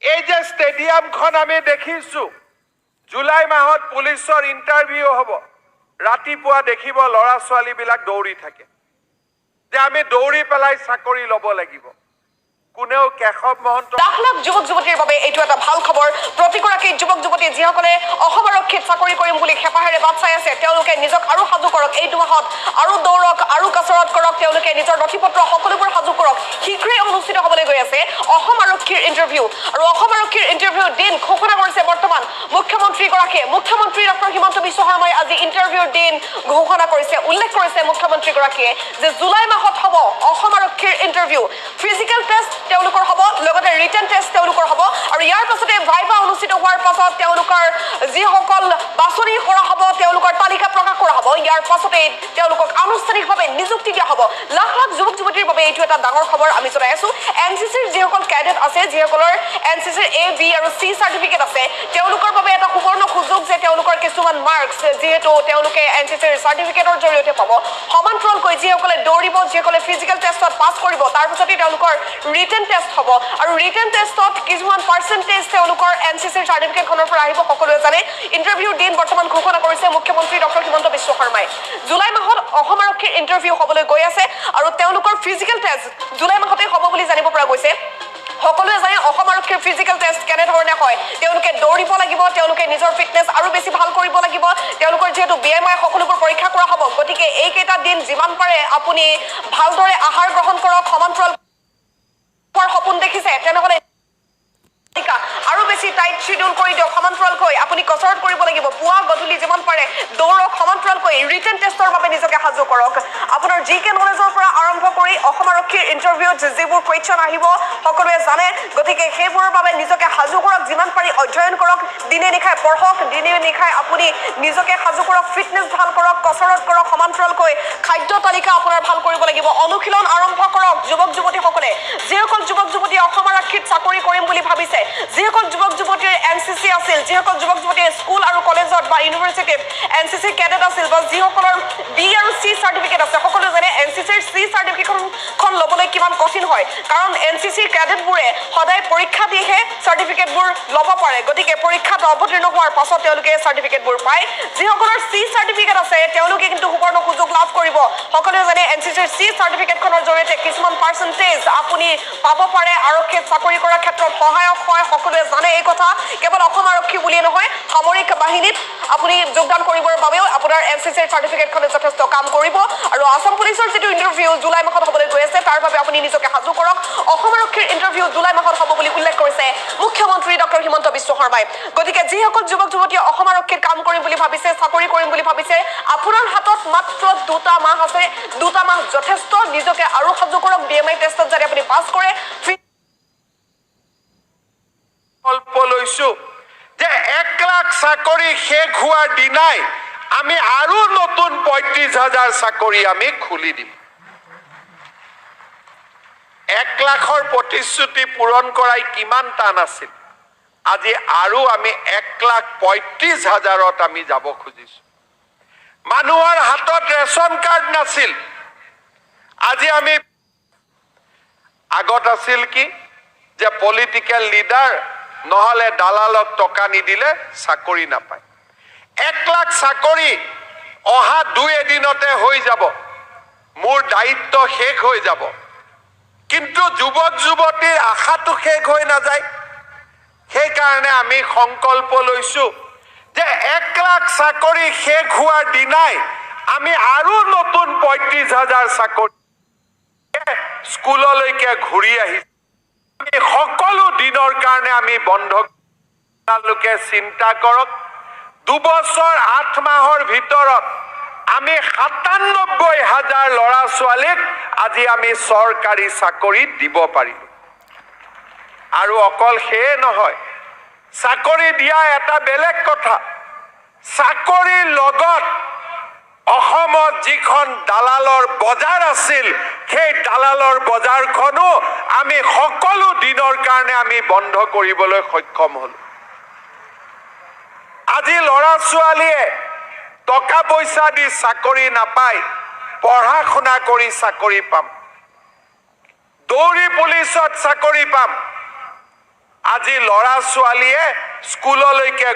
এই যে ষ্টেডিয়ামখন আমি দেখিছো জুলাই মাহত পুলিচৰ ইণ্টাৰভিউ হ'ব ৰাতিপুৱা দেখিব ল'ৰা ছোৱালীবিলাক দৌৰি থাকে যে আমি দৌৰি পেলাই চাকৰি ল'ব লাগিব কোনেও কেশৱ মহন্ত লাখ লাখ যুৱক যুৱতীৰ বাবে এইটো এটা ভাল খবৰ প্ৰতিগৰাকী যুৱক যুৱতী যিসকলে অসম আৰক্ষীত চাকৰি কৰিম বুলি হেঁপাহেৰে বাট চাই আছে তেওঁলোকে নিজক আৰু সাজু কৰক এই দুমাহত আৰু দৌৰক আৰু কাছৰত কৰক তেওঁলোকে নিজৰ নথিপত্ৰ সকলোবোৰ সাজু কৰক শীঘ্ৰেই অনুষ্ঠিত হ'বলৈ গৈ আছে অসম আৰক্ষীৰ ইণ্টাৰভিউ আৰু অসম আৰক্ষীৰ ইণ্টাৰভিউৰ দিন ঘোষণা কৰিছে বৰ্তমান মুখ্যমন্ত্ৰীগৰাকীয়ে মুখ্যমন্ত্ৰী ডক্টৰ হিমন্ত বিশ্ব শৰ্মাই আজি ইণ্টাৰভিউৰ দিন ঘোষণা কৰিছে উল্লেখ কৰিছে মুখ্যমন্ত্ৰীগৰাকীয়ে যে জুলাই মাহত হ'ব অসম আৰক্ষীৰ ইণ্টাৰভিউ ফিজিকেল টেষ্ট তেওঁলোকৰ হ'ব লগতে ৰিটেন টেষ্ট তেওঁলোকৰ হ'ব আৰু ইয়াৰ পাছতে ভাইভা অনুষ্ঠিত হোৱাৰ পাছত তেওঁলোকৰ যিসকল বাছনি কৰা হ'ব তেওঁলোকৰ তালিকা প্ৰকাশ কৰা হ'ব ইয়াৰ পাছতে তেওঁলোকক আনুষ্ঠানিকভাৱে নিযুক্তি দিয়া হ'ব লাখ লাখ যুৱক যুৱতীৰ বাবে এইটো এটা ডাঙৰ খবৰ আমি জনাই আছো এনচিচিৰ যিসকল ক্যাডেট আছে যিসকলৰ এনচিচিৰ এ বি আৰু চি চাৰ্টিফিকেট আছে তেওঁলোকৰ বাবে এটা সুবৰ্ণ সুযোগ যে তেওঁলোকৰ কিছুমান মাৰ্কছ যিহেতু তেওঁলোকে এনচিচিৰ চাৰ্টিফিকেটৰ জৰিয়তে পাব সমান্তৰালকৈ যিসকলে দৌৰিব যিসকলে ফিজিকেল টেষ্টত পাছ কৰিব তাৰ পিছতে তেওঁলোকৰ ৰিটেন টেষ্ট হ'ব আৰু ৰিটেন টেষ্টত কিছুমান পাৰ্চেন্টেজ তেওঁলোকৰ এনচিচিৰ চাৰ্টিফিকেটখনৰ পৰা আহিব সকলোৱে জানে ইণ্টাৰভিউৰ দিন বৰ্তমান ঘোষণা কৰিছে মুখ্যমন্ত্ৰী ডক্টৰ হিমন্ত বিশ্ব শৰ্মাই জুলাই মাহত অসম আৰক্ষীৰ ইণ্টাৰভিউ হ'বলৈ গৈ আছে আৰু তেওঁলোকৰ ফিজিকেল টেষ্ট জুলাই মাহতে হ'ব বুলি জানিব পৰা গৈছে সকলোৱে জানে অসম আৰক্ষীৰ ফিজিকেল টেষ্ট কেনেধৰণে হয় তেওঁলোকে দৌৰিব লাগিব তেওঁলোকে নিজৰ ফিটনেছ আৰু বেছি ভাল কৰিব লাগিব তেওঁলোকৰ যেহেতু BMI সকলোবোৰ পৰীক্ষা কৰা হ'ব গতিকে এইকেইটা দিন যিমান পাৰে আপুনি ভালদৰে আহাৰ গ্ৰহণ কৰক সমান্তৰাল সপোন দেখিছে তেনেহ'লে আৰু বেছি টাইট শিডিউল কৰি দিয়ক সমান্তৰালকৈ আপুনি কচৰত কৰিব লাগিব পুৱা গধূলি যিমান পাৰে দৌৰক সমান্তৰালকৈ ৰিটেন টেষ্টৰ বাবে নিজকে সাজু কৰক আপোনাৰ জিকে নলেজৰ পৰা আৰম্ভ কৰি অসম আৰক্ষীৰ ইণ্টাৰভিউত যিবোৰ কুৱেশ্যন আহিব সকলোৱে জানে গতিকে সেইবোৰৰ বাবে নিজকে সাজু কৰক যিমান পাৰি অধ্যয়ন কৰক দিনে নিশাই পঢ়ক দিনে নিশাই আপুনি নিজকে সাজু কৰক ফিটনেছ ভাল কৰক কচৰত কৰক সমান্তৰালকৈ খাদ্য তালিকা আপোনাৰ ভাল কৰিব লাগিব অনুশীলন আৰম্ভ কৰক যুৱক যুৱতীসকলে যিসকল যুৱক যুৱতীয়ে অসম আৰক্ষীত চাকৰি কৰিম বুলি ভাবিছে যিসকল যুৱক যুৱতীৰ এনচিচি আছিল যিসকল যুৱক যুৱতীয়ে স্কুল আৰু কলেজত বা ইউনিভাৰ্চিটিত এনচিচি ক্যাডেট আছিল বা যিসকলৰ বি আৰু চি চাৰ্টিফিকেট আছে সকলোৱে জানে এনচিচিৰ চি চাৰ্টিফিকেটখন ল'বলৈ কিমান কঠিন হয় কাৰণ এনচিচিৰ ক্যাডেটবোৰে সদায় পৰীক্ষা দিহে চাৰ্টিফিকেটবোৰ ল'ব পাৰে গতিকে পৰীক্ষাত অৱতীৰ্ণ হোৱাৰ পাছত তেওঁলোকে চাৰ্টিফিকেটবোৰ পায় যিসকলৰ চি চাৰ্টিফিকেট আছে তেওঁলোকে কিন্তু সুবৰ্ণ সুযোগ লাভ কৰিব সকলোৱে জানে এনচিচিৰ চি চাৰ্টিফিকেটখনৰ জৰিয়তে কিছুমান পাৰ্চেন্টেজ আপুনি পাব পাৰে আৰক্ষীত চাকৰি কৰাৰ ক্ষেত্ৰত সহায়ক হয় সকলোৱে জানে এই কথা কেৱল অসম আৰক্ষী বুলিয়ে নহয় সামৰিক বাহিনীত আপুনি যোগদান কৰিবৰ বাবেও আপোনাৰ এনচিচিৰ চাৰ্টিফিকেটখনে যথেষ্ট কাম কৰিব আৰু আসাম পুলিচৰ যিটো ইণ্টাৰভিউ জুলাই মাহত হ'বলৈ গৈ আছে তাৰ বাবে আপুনি নিজকে সাজু কৰক অসম আৰক্ষীৰ ইণ্টাৰভিউ জুলাই মাহত হ'ব বুলি উল্লেখ কৰিছে মুখ্যমন্ত্ৰী ডক্টৰ হিমন্ত বিশ্ব শৰ্মাই গতিকে যিসকল যুৱক যুৱতীয়ে অসম আৰক্ষীত কাম কৰিম বুলি ভাবিছে চাকৰি কৰিম বুলি ভাবিছে আপোনাৰ হাতত মাত্ৰ 2টা মাহ আছে 2টা মাহ যথেষ্ট নিজকে আৰু সাজু কৰক BMI টেষ্টত যাতে আপুনি পাছ কৰে কল্প লৈছো যে 1 লাখ চাকৰি শেষ হোৱাৰ দিনাই আমি আৰু নতুন 35,000 চাকৰি আমি খুলি দিম 1 লাখৰ প্ৰতিশ্ৰুতি পূৰণ কৰাই কিমান টান আছিল আজি আৰু আমি 1,35,000ত আমি যাব খুজিছো মানুহৰ হাতত ৰেচন কাৰ্ড নাছিল আজি আমি আগত আছিল কি যে পলিটিক্যাল লিডাৰ নহলে দালালক টকা নিদিলে চাকৰি নাপায় 1 লাখ চাকৰি অহা 2 এদিনতে হৈ যাব মোৰ দায়িত্ব শেষ হৈ যাব কিন্তু যুৱক যুৱতীৰ আশাটো শেষ হৈ নাযায় সেই কাৰণে আমি সংকল্প লৈছো যে 1 লাখ চাকৰি শেষ হোৱাৰ দিনাই আমি আৰু নতুন 35,000 চাকৰি স্কুললৈকে ঘূৰি আহিছো সকলো দিনৰ কাৰণে আমি বন্ধ লোকে চিন্তা কৰক 2 বছৰ 8 মাহৰ ভিতৰত আমি 97,000 ল'ৰা ছোৱালীক আজি আমি চৰকাৰী চাকৰি দিব পাৰিলো আৰু অকল সেয়ে নহয় চাকৰি দিয়া এটা বেলেগ কথা চাকৰিৰ লগত অসমত যিখন দালালৰ বজাৰ আছিল সেই দালালৰ বজাৰখনো আমি সকলো দিনৰ কাৰণে আমি বন্ধ কৰিবলৈ সক্ষম হলো আজি ল'ৰা ছোৱালীয়ে টকা পইচা দি চাকৰি নাপায় পঢ়া শুনা কৰি চাকৰি পাম দৌৰি পুলিচত চাকৰি পাম আজি ল'ৰা ছোৱালীয়ে স্কুললৈকে